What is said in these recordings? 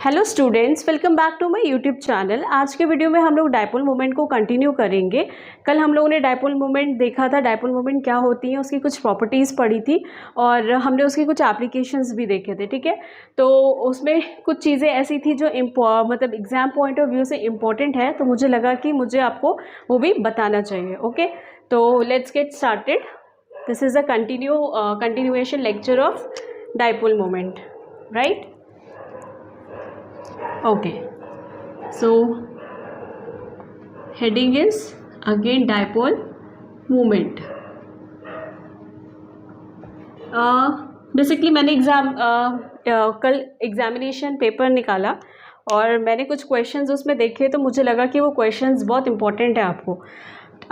Hello students, welcome back to my YouTube channel. आज के video में हम लोग डायपोल मोमेंट को कंटिन्यू करेंगे। कल हम लोगों ने डायपोल मोमेंट देखा था, डायपोल मोमेंट क्या होती है, उसकी कुछ प्रॉपर्टीज़ पढ़ी थी और हमने उसकी कुछ एप्लीकेशंस भी देखे थे। ठीक है, तो उसमें कुछ चीज़ें ऐसी थी जो मतलब एग्जाम पॉइंट ऑफ व्यू से इम्पॉर्टेंट है, तो मुझे लगा कि मुझे आपको वो भी बताना चाहिए। ओके, तो let's get started. This is a continuation lecture of dipole moment, right? Okay, so heading is again dipole moment. Basically मैंने कल एग्जामिनेशन पेपर निकाला और मैंने कुछ क्वेश्चंस उसमें देखे, तो मुझे लगा कि वो क्वेश्चंस बहुत इंपॉर्टेंट है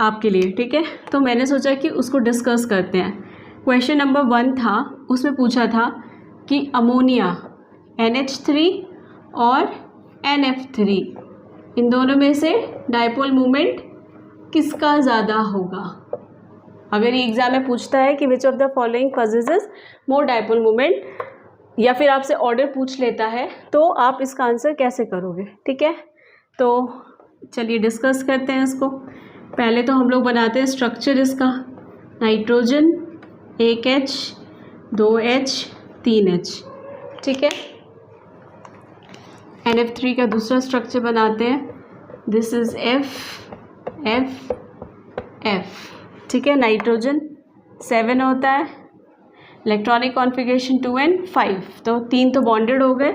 आपके लिए। ठीक है, तो मैंने सोचा कि उसको डिस्कस करते हैं। क्वेश्चन नंबर 1 था, उसमें पूछा था कि अमोनिया NH3 और NF3 इन दोनों में से डायपोल मोमेंट किसका ज़्यादा होगा। अगर ये एग्जाम में पूछता है कि which of the following possesses more dipole moment, या फिर आपसे ऑर्डर पूछ लेता है, तो आप इसका आंसर कैसे करोगे। ठीक है, तो चलिए डिस्कस करते हैं इसको। पहले तो हम लोग बनाते हैं स्ट्रक्चर इसका। Nitrogen 1H 2H 3H। ठीक है, NF3 का दूसरा स्ट्रक्चर बनाते हैं। This is F। ठीक है, नाइट्रोजन 7 होता है, इलेक्ट्रॉनिक कॉन्फ़िगरेशन 2n 5, तो 3 तो बॉन्डेड हो गए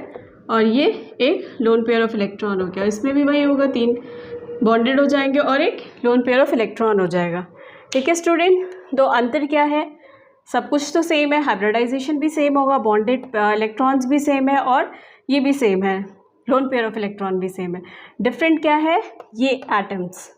और ये एक लोन पेयर ऑफ इलेक्ट्रॉन हो गया। इसमें भी वही होगा, 3 बॉन्डेड हो जाएंगे और एक लोन पेयर ऑफ इलेक्ट्रॉन हो जाएगा। ठीक है स्टूडेंट, तो अंतर क्या है? सब कुछ तो सेम है, हाइब्रिडाइजेशन भी सेम होगा, बॉन्डेड इलेक्ट्रॉन्स भी सेम है और ये भी सेम है, लोन पेयर ऑफ इलेक्ट्रॉन भी सेम है। डिफरेंट क्या है? ये एटम्स।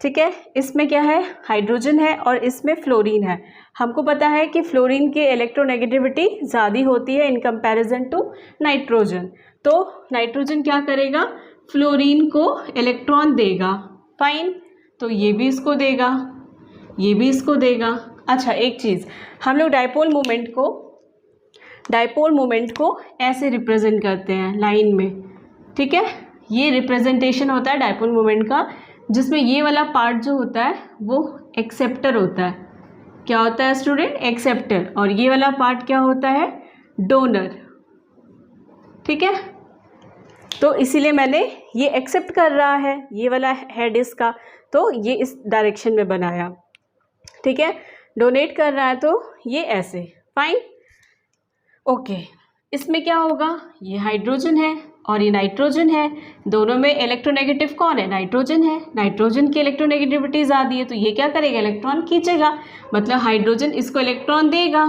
ठीक है, इसमें क्या है? हाइड्रोजन है और इसमें फ्लोरीन है। हमको पता है कि फ्लोरीन की इलेक्ट्रोनेगेटिविटी ज़्यादा होती है इन कंपैरिजन टू नाइट्रोजन। तो नाइट्रोजन क्या करेगा? फ्लोरीन को इलेक्ट्रॉन देगा। फाइन, तो ये भी इसको देगा, ये भी इसको देगा। अच्छा, एक चीज़, हम लोग डायपोल मोमेंट को ऐसे रिप्रेजेंट करते हैं लाइन में। ठीक है, ये रिप्रेजेंटेशन होता है डायपोल मोमेंट का, जिसमें ये वाला पार्ट जो होता है वो एक्सेप्टर होता है। क्या होता है स्टूडेंट? एक्सेप्टर। और ये वाला पार्ट क्या होता है? डोनर। ठीक है, तो इसीलिए मैंने ये एक्सेप्ट कर रहा है, ये वाला हेड इसका, तो ये इस डायरेक्शन में बनाया। ठीक है, डोनेट कर रहा है तो ये ऐसे। Fine, okay. इसमें क्या होगा? ये हाइड्रोजन है और ये नाइट्रोजन है, दोनों में इलेक्ट्रोनेगेटिव कौन है? नाइट्रोजन है। नाइट्रोजन की इलेक्ट्रोनेगेटिविटी ज़्यादा है, तो ये क्या करेगा? इलेक्ट्रॉन खींचेगा। मतलब हाइड्रोजन इसको इलेक्ट्रॉन देगा,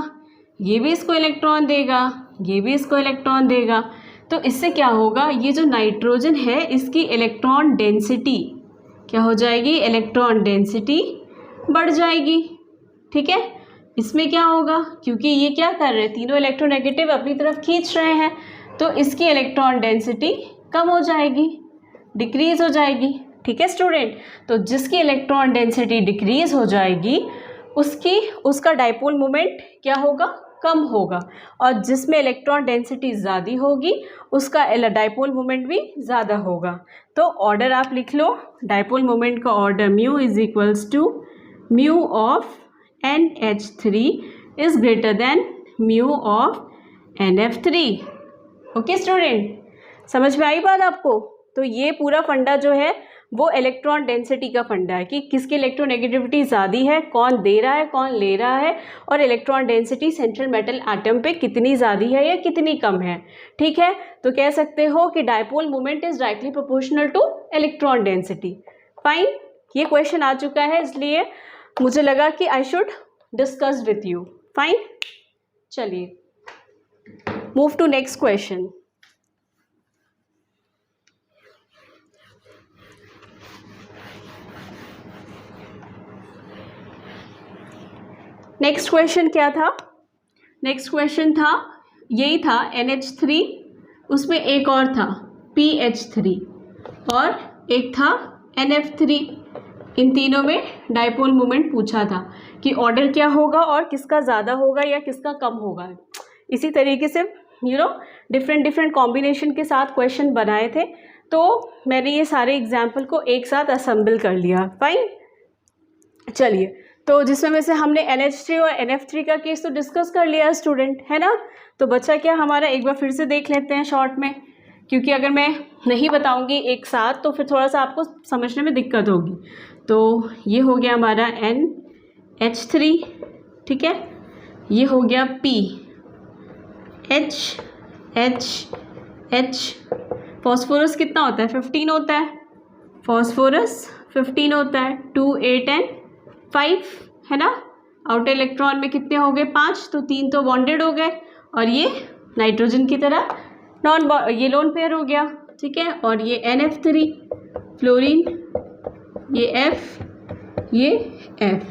ये भी इसको इलेक्ट्रॉन देगा, ये भी इसको इलेक्ट्रॉन देगा। तो इससे क्या होगा? ये जो नाइट्रोजन है इसकी इलेक्ट्रॉन डेंसिटी क्या हो जाएगी? इलेक्ट्रॉन डेंसिटी बढ़ जाएगी। ठीक है, इसमें क्या होगा? क्योंकि ये क्या कर रहे हैं? तीनों इलेक्ट्रोनेगेटिव अपनी तरफ खींच रहे हैं, तो इसकी इलेक्ट्रॉन डेंसिटी कम हो जाएगी, डिक्रीज हो जाएगी। ठीक है स्टूडेंट, तो जिसकी इलेक्ट्रॉन डेंसिटी डिक्रीज हो जाएगी उसका डायपोल मोमेंट क्या होगा? कम होगा। और जिसमें इलेक्ट्रॉन डेंसिटी ज़्यादा होगी उसका डायपोल मोमेंट भी ज़्यादा होगा। तो ऑर्डर आप लिख लो, डायपोल मोमेंट का order mu is equals to mu of NH3 is greater than mu of NF3। Okay student, समझ में आई बात आपको? तो ये पूरा फंडा जो है वो इलेक्ट्रॉन डेंसिटी का फंडा है कि किसकी इलेक्ट्रोनेगेटिविटी ज़्यादा है, कौन दे रहा है, कौन ले रहा है, और electron density central metal atom पे कितनी ज़्यादा है या कितनी कम है। ठीक है, तो कह सकते हो कि dipole moment is directly proportional to electron density. Fine, ये क्वेश्चन आ चुका है, इसलिए मुझे लगा कि I should discuss with you. Fine, चलिए move to next question. Next question क्या था? नेक्स्ट क्वेश्चन था, यही था NH3, उसमें एक और था PH3 और एक था NF3। इन तीनों में डायपोल मोमेंट पूछा था कि ऑर्डर क्या होगा और किसका ज़्यादा होगा या किसका कम होगा। इसी तरीके से डिफरेंट डिफरेंट कॉम्बिनेशन के साथ क्वेश्चन बनाए थे, तो मैंने ये सारे एग्जाम्पल को एक साथ असेंबल कर लिया। फाइन, चलिए, तो जिसमें में से हमने NH3 और NF3 का केस तो डिस्कस कर लिया स्टूडेंट, है ना। तो बच्चा क्या हमारा, एक बार फिर से देख लेते हैं शॉर्ट में, क्योंकि अगर मैं नहीं बताऊंगी एक साथ तो फिर थोड़ा सा आपको समझने में दिक्कत होगी। तो ये हो गया हमारा NH3, ठीक है, ये हो गया P, H, फॉस्फोरस कितना होता है, 15 होता है, फॉस्फोरस 15 होता है, 2, 8 एंड 5, है ना। आउटर इलेक्ट्रॉन में कितने हो गए, 5, तो 3 तो बॉन्डेड हो गए, और ये नाइट्रोजन की तरह ये लोन पेयर हो गया, ठीक है। और ये NF3 फ्लोरीन, ये F, ये F,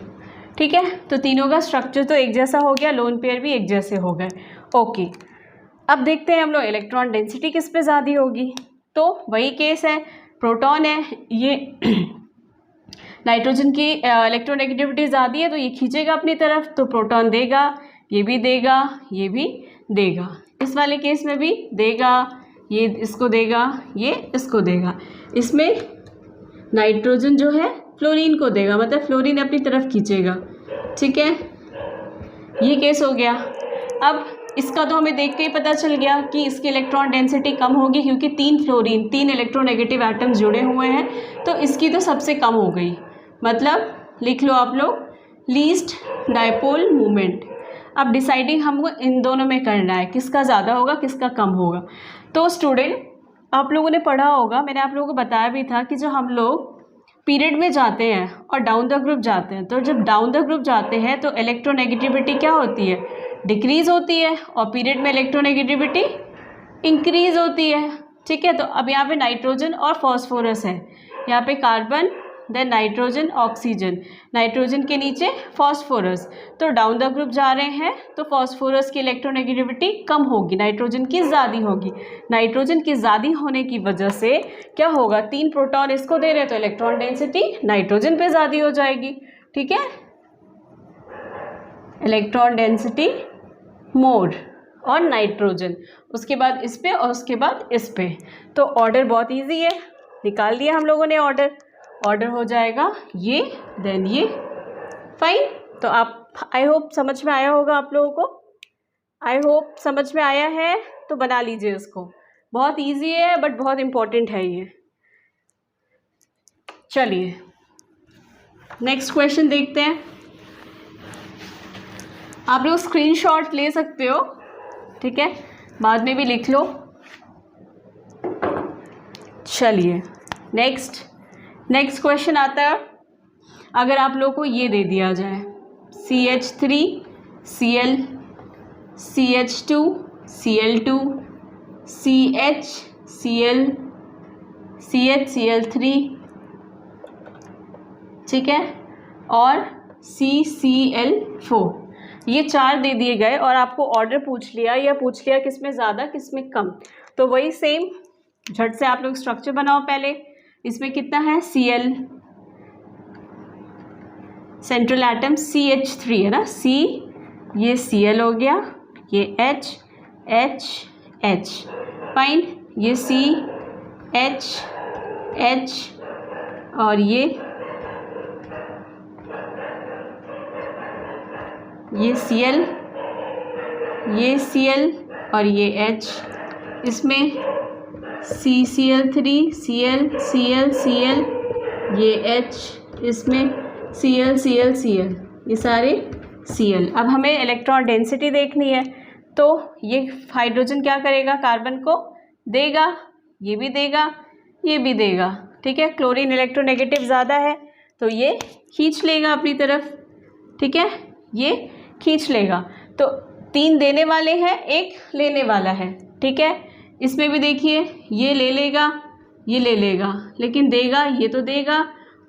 ठीक है। तो तीनों का स्ट्रक्चर तो एक जैसा हो गया, लोन पेयर भी एक जैसे हो गए। ओके, अब देखते हैं हम लोग इलेक्ट्रॉन डेंसिटी किस पे ज़्यादा होगी। तो वही केस है, प्रोटॉन है, ये नाइट्रोजन की इलेक्ट्रोनेगेटिविटी ज़्यादा है तो ये खींचेगा अपनी तरफ, तो प्रोटॉन देगा, ये भी देगा, ये भी देगा, इस वाले केस में भी देगा, ये इसको देगा, ये इसको देगा। इसमें नाइट्रोजन जो है फ्लोरीन को देगा, मतलब फ्लोरीन अपनी तरफ खींचेगा, ठीक है। ये केस हो गया। अब इसका तो हमें देख के ही पता चल गया कि इसकी इलेक्ट्रॉन डेंसिटी कम होगी, क्योंकि 3 फ्लोरीन, 3 इलेक्ट्रोनेगेटिव एटम्स जुड़े हुए हैं, तो इसकी तो सबसे कम हो गई। मतलब लिख लो आप लोग, लीस्ट डायपोल मूवमेंट। अब डिसाइडिंग हमको इन दोनों में करना है, किसका ज़्यादा होगा किसका कम होगा। तो स्टूडेंट, आप लोगों ने पढ़ा होगा, मैंने आप लोगों को बताया भी था कि जो हम लोग पीरियड में जाते हैं और डाउन द ग्रुप जाते हैं, तो जब डाउन द ग्रुप जाते हैं तो इलेक्ट्रोनेगेटिविटी क्या होती है, डिक्रीज़ होती है, और पीरियड में इलेक्ट्रोनेगेटिविटी इंक्रीज़ होती है, ठीक है। तो अब यहाँ पे नाइट्रोजन और फॉस्फोरस है, यहाँ पे carbon, then nitrogen, oxygen, nitrogen के नीचे फॉस्फोरस, तो डाउन द ग्रुप जा रहे हैं तो फॉस्फोरस की इलेक्ट्रोनेगेटिविटी कम होगी, नाइट्रोजन की ज़्यादा होगी। नाइट्रोजन की ज़्यादा होने की वजह से क्या होगा, 3 प्रोटॉन इसको दे रहे हैं तो इलेक्ट्रॉन डेंसिटी नाइट्रोजन पे ज़्यादा हो जाएगी, ठीक है, इलेक्ट्रॉन डेंसिटी मोर और नाइट्रोजन, उसके बाद इस पे और उसके बाद इस पे। तो ऑर्डर बहुत इजी है, निकाल दिया हम लोगों ने ऑर्डर हो जाएगा ये, देन ये। फाइन, तो आप आई होप समझ में आया होगा आप लोगों को, आई होप समझ में आया है, तो बना लीजिए इसको, बहुत इजी है बट बहुत इम्पोर्टेंट है ये। चलिए नेक्स्ट क्वेश्चन देखते हैं। आप लोग स्क्रीनशॉट ले सकते हो, ठीक है, बाद में भी लिख लो। चलिए नेक्स्ट क्वेश्चन आता है, अगर आप लोग को ये दे दिया जाए CH3 Cl, CH2 Cl2, CH Cl, CH Cl3, ठीक है, और CCl4, ये 4 दे दिए गए और आपको ऑर्डर पूछ लिया किसमें ज़्यादा किसमें कम। तो वही सेम झट से आप लोग स्ट्रक्चर बनाओ पहले। इसमें कितना है, Cl, सेंट्रल एटम CH3 है ना, C, ये Cl हो गया, ये H, H, H, फाइन, ये C, H, H, और ये Cl, ये Cl और ये H, इसमें CCl3, Cl, Cl, Cl, ये H, इसमें Cl, Cl, Cl, ये सारे Cl। अब हमें इलेक्ट्रॉन डेंसिटी देखनी है, तो ये हाइड्रोजन क्या करेगा, कार्बन को देगा, ये भी देगा, ये भी देगा, ठीक है। क्लोरीन इलेक्ट्रोनेगेटिव ज़्यादा है तो ये खींच लेगा अपनी तरफ, ठीक है, ये खींच लेगा। तो 3 देने वाले हैं, 1 लेने वाला है, ठीक है। इसमें भी देखिए ये ले लेगा, ये ले लेगा, लेकिन देगा, ये तो देगा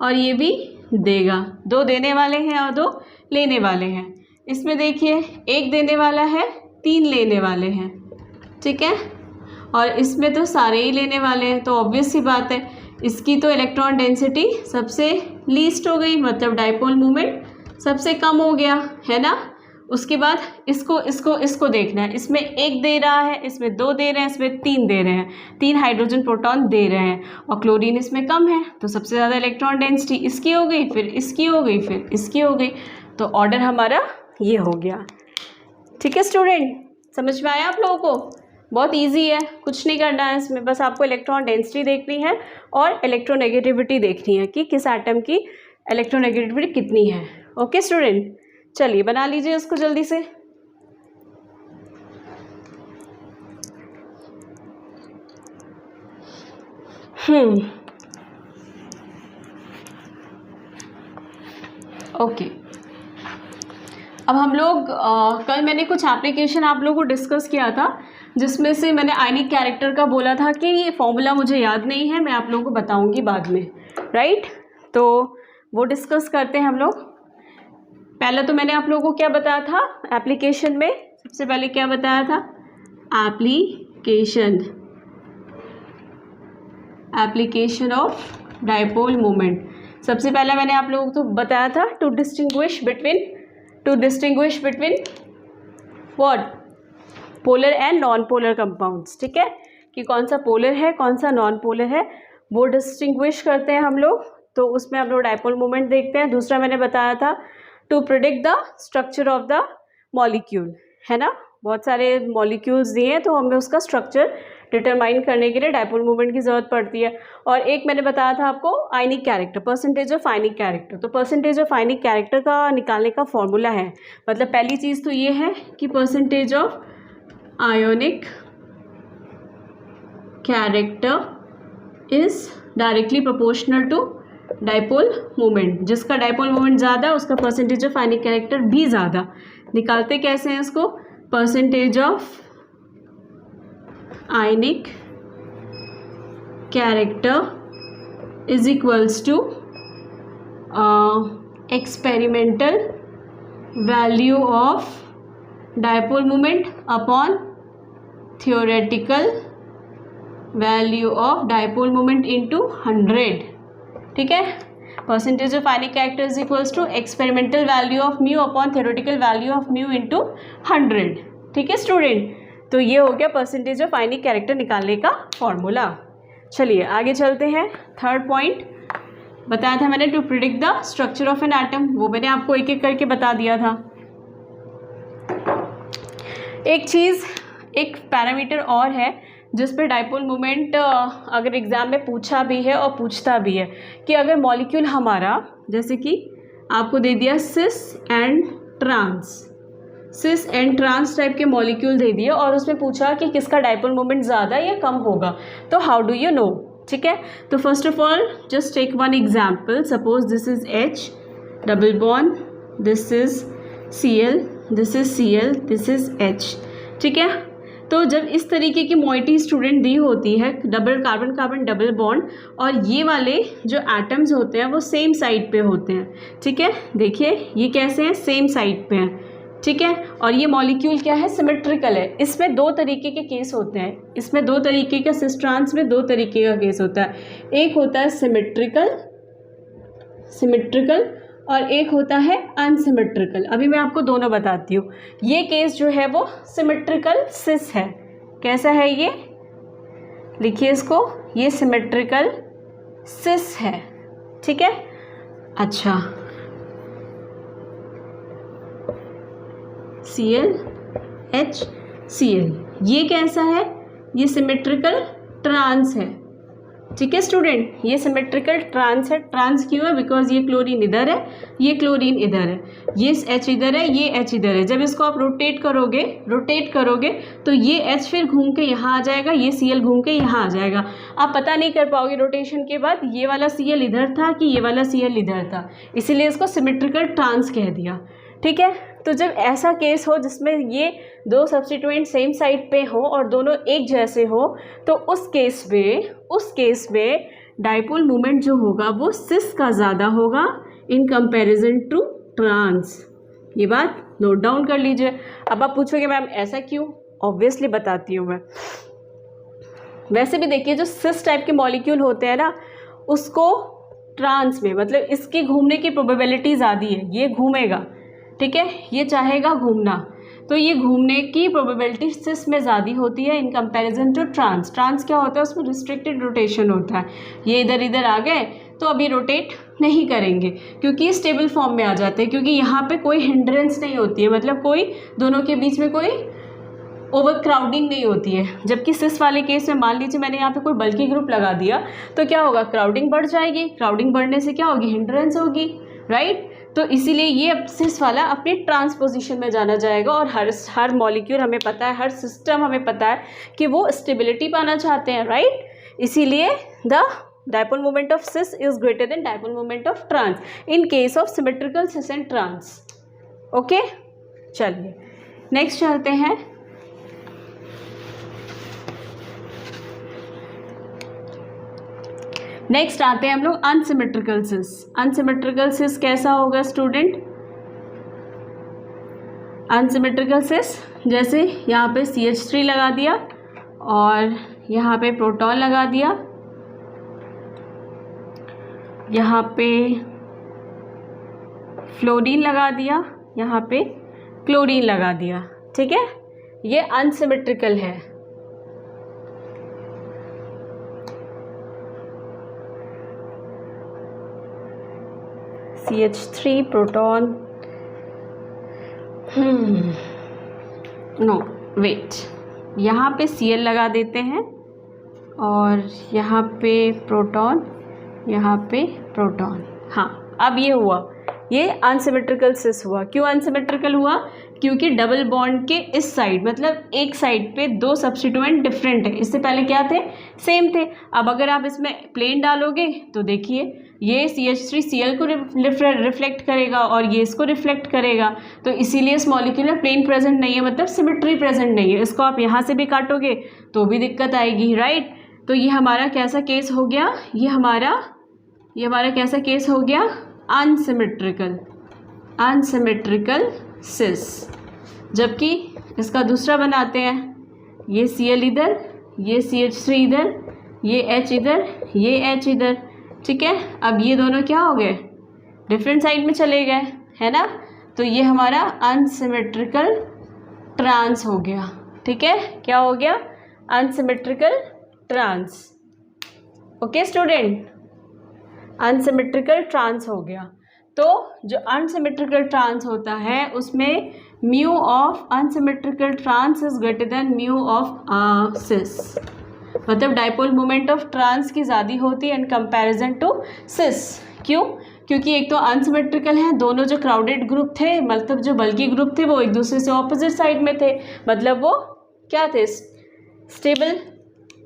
और ये भी देगा। 2 देने वाले हैं और 2 लेने वाले हैं। इसमें देखिए 1 देने वाला है, 3 लेने वाले हैं, ठीक है, और इसमें तो सारे ही लेने वाले हैं। तो ऑब्वियस सी बात है, इसकी तो इलेक्ट्रॉन डेंसिटी सबसे लीस्ट हो गई, मतलब डायपोल मूवमेंट सबसे कम हो गया, है ना। उसके बाद इसको देखना है, इसमें 1 दे रहा है, इसमें 2 दे रहे हैं, इसमें 3 दे रहे हैं, 3 हाइड्रोजन प्रोटॉन दे रहे हैं और क्लोरीन इसमें कम है, तो सबसे ज़्यादा इलेक्ट्रॉन डेंसिटी इसकी हो गई, फिर इसकी हो गई, फिर इसकी हो गई, तो ऑर्डर हमारा ये हो गया। ठीक है स्टूडेंट, समझ में आया आप लोगों को? बहुत इजी है, कुछ नहीं करना है इसमें, बस आपको इलेक्ट्रॉन डेंसिटी देखनी है और इलेक्ट्रोनेगेटिविटी देखनी है कि किस एटम की इलेक्ट्रोनेगेटिविटी कितनी है। ओके स्टूडेंट, चलिए बना लीजिए उसको जल्दी से। ओके, अब हम लोग कल मैंने कुछ एप्लीकेशन आप लोगों को डिस्कस किया था, जिसमें से मैंने आयनिक कैरेक्टर का बोला था कि ये फॉर्मूला मुझे याद नहीं है, मैं आप लोगों को बताऊंगी बाद में, राइट? तो वो डिस्कस करते हैं हम लोग। पहले तो मैंने आप लोगों को क्या बताया था एप्लीकेशन में, सबसे पहले क्या बताया था? Application of dipole moment. सबसे पहले मैंने आप लोगों को बताया था to distinguish between what? Polar and non polar compounds. ठीक है, कि कौन सा पोलर है कौन सा नॉन पोलर है, वो डिस्टिंग्विश करते हैं हम लोग, तो उसमें हम लोग डाइपोल मोमेंट देखते हैं। दूसरा मैंने बताया था to predict the structure of the molecule, है ना? बहुत सारे मॉलिक्यूल्स दिए हैं तो हमें उसका स्ट्रक्चर डिटरमाइन करने के लिए डाइपोल मोमेंट की ज़रूरत पड़ती है। और एक मैंने बताया था आपको आयनिक character, percentage of ionic character. तो परसेंटेज ऑफ आयनिक कैरेक्टर का निकालने का फॉर्मूला है, मतलब पहली चीज़ तो ये है कि percentage of ionic character is directly proportional to dipole moment. जिसका डाइपोल मोमेंट ज़्यादा है उसका परसेंटेज ऑफ आयनिक कैरेक्टर भी ज़्यादा। निकालते कैसे हैं इसको? Percentage of ionic character is equals to experimental value of dipole moment upon theoretical value of dipole moment into 100। ठीक है, percentage of ionic character is equals to experimental value of mu upon theoretical value of mu into 100। ठीक है student, तो ये हो गया percentage of ionic character निकालने का फॉर्मूला। चलिए आगे चलते हैं। थर्ड पॉइंट बताया था मैंने, to predict the structure of an atom, वो मैंने आपको एक एक करके बता दिया था। एक चीज़, एक पैरामीटर और है जिस पे डाइपोल मोमेंट अगर एग्ज़ाम में पूछा भी है और पूछता भी है, कि अगर मॉलिक्यूल हमारा, जैसे कि आपको दे दिया सिस एंड ट्रांस टाइप के मॉलिक्यूल दे दिए और उसमें पूछा कि किसका डाइपोल मोमेंट ज़्यादा या कम होगा, तो हाउ डू यू नो? ठीक है, तो first of all just take one example. Suppose this is H double bond, this is Cl, this is Cl, this is H। ठीक है, तो जब इस तरीके की मोइटी स्टूडेंट दी होती है, double carbon carbon double bond, और ये वाले जो एटम्स होते हैं वो सेम साइड पे होते हैं। ठीक है, देखिए ये कैसे हैं, सेम साइड पे हैं। ठीक है, और ये मॉलिक्यूल क्या है, सिमेट्रिकल है। इसमें दो तरीके के केस होते हैं, इसमें दो तरीके का, सिस ट्रांस में दो तरीके का केस होता है। एक होता है सिमेट्रिकल और एक होता है अनसिमेट्रिकल। अभी मैं आपको दोनों बताती हूँ। ये केस जो है वो सिमेट्रिकल सिस है। कैसा है ये, लिखिए इसको, ये सिमेट्रिकल सिस है। ठीक है, अच्छा Cl HCl, ये कैसा है, ये सिमेट्रिकल ट्रांस है। ठीक है स्टूडेंट, ये सिमेट्रिकल ट्रांस है। ट्रांस क्यों है, बिकॉज ये क्लोरीन इधर है, ये क्लोरीन इधर है, ये H इधर है, ये H इधर है। जब इसको आप रोटेट करोगे तो ये H फिर घूम के यहाँ आ जाएगा, ये Cl घूम के यहाँ आ जाएगा। आप पता नहीं कर पाओगे रोटेशन के बाद ये वाला Cl इधर था कि ये वाला Cl इधर था, इसीलिए इसको सिमेट्रिकल ट्रांस कह दिया। ठीक है, तो जब ऐसा केस हो जिसमें ये दो सब्स्टिट्यूएंट सेम साइड पे हो और दोनों एक जैसे हो, तो उस केस में डाइपोल मोमेंट जो होगा वो सिस का ज़्यादा होगा इन कंपैरिजन टू ट्रांस। ये बात नोट डाउन कर लीजिए। अब आप पूछोगे मैम ऐसा क्यों, ऑब्वियसली बताती हूँ मैं। वैसे भी देखिए, जो सिस टाइप के मॉलिक्यूल होते हैं ना, उसको ट्रांस में, मतलब इसके घूमने की प्रोबेबिलिटी ज़्यादा है, ये घूमेगा। ठीक है, ये चाहेगा घूमना, तो ये घूमने की प्रोबेबिलिटी सिस में ज़्यादा होती है in comparison to trans. Trans क्या होता है, उसमें रिस्ट्रिक्टेड रोटेशन होता है, ये इधर इधर आ गए तो अभी रोटेट नहीं करेंगे क्योंकि ये स्टेबल फॉर्म में आ जाते हैं, क्योंकि यहाँ पे कोई हिंड्रेंस नहीं होती है, मतलब कोई दोनों के बीच में कोई ओवर क्राउडिंग नहीं होती है। जबकि सिस वाले केस में मान लीजिए मैंने यहाँ पे कोई बल्कि ग्रुप लगा दिया तो क्या होगा, क्राउडिंग बढ़ जाएगी, क्राउडिंग बढ़ने से क्या होगी, हिंड्रेंस होगी, राइट। तो इसीलिए ये सिस वाला अपनी ट्रांसपोजिशन में जाना जाएगा। और हर मॉलिक्यूल हमें पता है, हर सिस्टम हमें पता है कि वो स्टेबिलिटी पाना चाहते हैं, राइट। इसीलिए the dipole moment of cis is greater than dipole moment of trans in case of symmetrical cis and trans. Okay, चलिए नेक्स्ट चलते हैं। नेक्स्ट आते हैं हम लोग अनसिमेट्रिकल सिस। अनसिमेट्रिकल सिस कैसा होगा स्टूडेंट? अनसिमेट्रिकल सिस जैसे यहाँ पे CH3 लगा दिया और यहाँ पे प्रोटॉन लगा दिया, यहाँ पे फ्लोरीन लगा दिया, यहाँ पे क्लोरीन लगा दिया, ठीक है, ये अनसिमेट्रिकल है। CH3 प्रोटॉन, नो वेट, यहाँ पे Cl लगा देते हैं और यहाँ पे प्रोटॉन, यहाँ पे प्रोटॉन। हाँ, अब ये हुआ, ये अनसिमेट्रिकल सिस हुआ। क्यों अनसिमेट्रिकल हुआ? क्योंकि डबल बॉन्ड के इस साइड, मतलब एक साइड पे दो सब्स्टिट्यूएंट डिफरेंट है, इससे पहले क्या थे, सेम थे। अब अगर आप इसमें प्लेन डालोगे तो देखिए ये CH3 Cl को रिफ्लेक्ट करेगा और ये इसको रिफ्लेक्ट करेगा, तो इसीलिए इस मॉलिक्यूल में प्लेन प्रेजेंट नहीं है, मतलब सिमेट्री प्रेजेंट नहीं है। इसको आप यहाँ से भी काटोगे तो भी दिक्कत आएगी, राइट। तो ये हमारा कैसा केस हो गया, ये हमारा कैसा केस हो गया, अनसिमेट्रिकल सिस। जबकि इसका दूसरा बनाते हैं, ये Cl इधर, ये CH3 इधर, ये H इधर, ये H इधर, ठीक है। अब ये दोनों क्या हो गए, डिफरेंट साइड में चले गए, है ना। तो ये हमारा अनसिमेट्रिकल ट्रांस हो गया, ठीक है। क्या हो गया, unsymmetrical trans. Okay student, unsymmetrical trans हो गया। तो जो अनसिमेट्रिकल ट्रांस होता है उसमें mu of unsymmetrical trans is greater than mu of cis, मतलब डायपोल मोमेंट ऑफ ट्रांस की ज़्यादा होती है इन कंपैरिजन टू सिस। क्यों? क्योंकि एक तो अनसिमेट्रिकल है, दोनों जो क्राउडेड ग्रुप थे, मतलब जो बल्कि ग्रुप थे, वो एक दूसरे से ऑपोजिट साइड में थे, मतलब वो क्या थे, स्टेबल,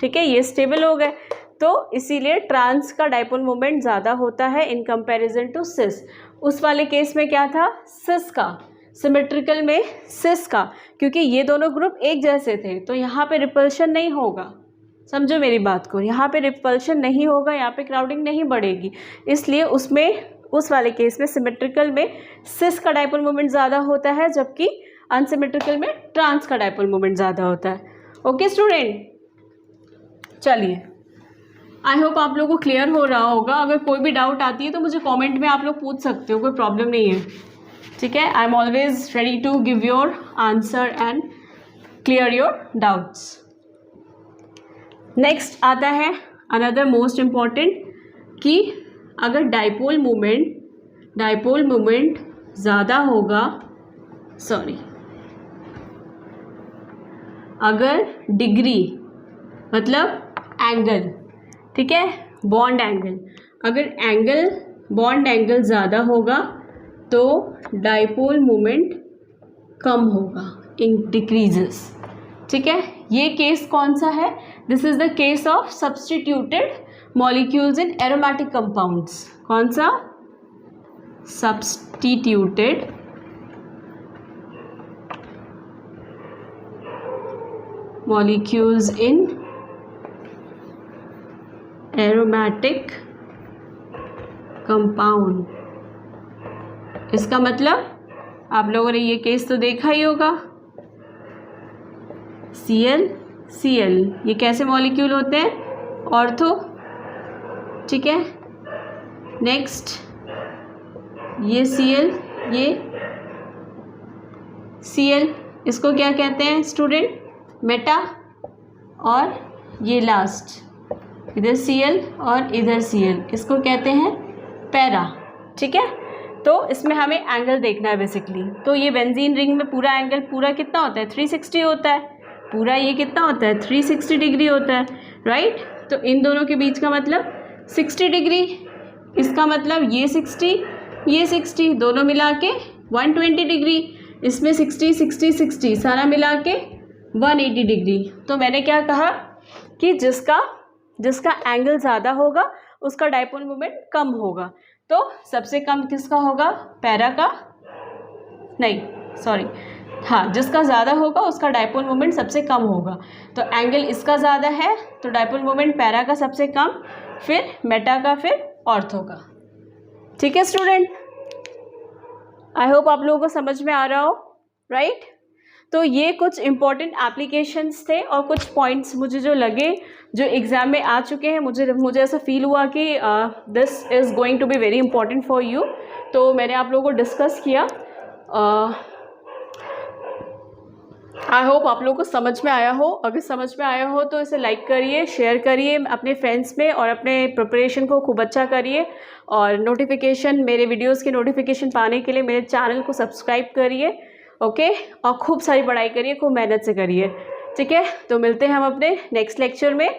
ठीक है, ये स्टेबल हो गए। तो इसीलिए ट्रांस का डायपोल मोमेंट ज़्यादा होता है इन कंपैरिजन टू सिस। उस वाले केस में क्या था, सिस का, सिमेट्रिकल में सिस का, क्योंकि ये दोनों ग्रुप एक जैसे थे तो यहाँ पे रिपल्शन नहीं होगा, समझो मेरी बात को, यहाँ पे रिपल्शन नहीं होगा, यहाँ पे क्राउडिंग नहीं बढ़ेगी, इसलिए उस वाले केस में सिमेट्रिकल में सिस का डायपोल मोमेंट ज़्यादा होता है, जबकि अनसिमेट्रिकल में ट्रांस का डायपोल मोमेंट ज़्यादा होता है। ओके स्टूडेंट, चलिए आई होप आप लोगों को क्लियर हो रहा होगा। अगर कोई भी डाउट आती है तो मुझे कमेंट में आप लोग पूछ सकते हो, कोई प्रॉब्लम नहीं है, ठीक है। I am always ready to give your answer and clear your doubts. Next आता है अनदर मोस्ट इम्पॉर्टेंट, कि अगर डायपोल मोमेंट ज़्यादा होगा, अगर डिग्री मतलब एंगल, ठीक है, बॉन्ड एंगल, अगर बॉन्ड एंगल ज़्यादा होगा तो डायपोल मोमेंट कम होगा, डिक्रीजेस, ठीक है। ये केस कौन सा है, this is the case of substituted molecules in aromatic compounds. कौन सा, substituted molecules in aromatic compound. इसका मतलब आप लोगों ने ये केस तो देखा ही होगा, Cl, ये कैसे मॉलिक्यूल होते हैं, ऑर्थो, ठीक है। नेक्स्ट ये Cl, ये Cl, इसको क्या कहते हैं स्टूडेंट? मेटा, और ये लास्ट इधर Cl और इधर Cl, इसको कहते हैं पैरा। ठीक है, तो इसमें हमें एंगल देखना है बेसिकली। तो ये बेंजीन रिंग में पूरा एंगल पूरा कितना होता है? 360 होता है। पूरा ये कितना होता है? 360 डिग्री होता है, राइट। तो इन दोनों के बीच का मतलब 60 डिग्री, इसका मतलब ये 60 ये 60, दोनों मिला के 120 डिग्री, इसमें 60 60 60 सारा मिला के 180 डिग्री। तो मैंने क्या कहा कि जिसका एंगल ज़्यादा होगा उसका डाइपोल मोमेंट कम होगा। तो सबसे कम किसका होगा? पैरा का, नहीं सॉरी, हाँ, जिसका ज़्यादा होगा उसका डाइपोल मोमेंट सबसे कम होगा। तो एंगल इसका ज़्यादा है तो डाइपोल मोमेंट पैरा का सबसे कम, फिर मेटा का, फिर ऑर्थो का। ठीक है स्टूडेंट, आई होप आप लोगों को समझ में आ रहा हो, राइट। तो ये कुछ इम्पॉर्टेंट एप्लीकेशंस थे और कुछ पॉइंट्स मुझे जो लगे, जो एग्ज़ाम में आ चुके हैं, मुझे ऐसा फील हुआ कि this is going to be very important for you, तो मैंने आप लोगों को डिस्कस किया। आई होप आप लोगों को समझ में आया हो। अगर समझ में आया हो तो इसे लाइक करिए, शेयर करिए अपने फ्रेंड्स में, और अपने प्रिपरेशन को खूब अच्छा करिए। और नोटिफिकेशन, मेरे वीडियोस के नोटिफिकेशन पाने के लिए मेरे चैनल को सब्सक्राइब करिए, ओके। और खूब सारी पढ़ाई करिए, खूब मेहनत से करिए, ठीक है। तो मिलते हैं हम अपने नेक्स्ट लेक्चर में,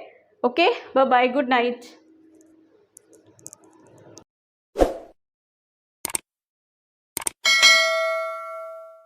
okay. Bye bye, good night.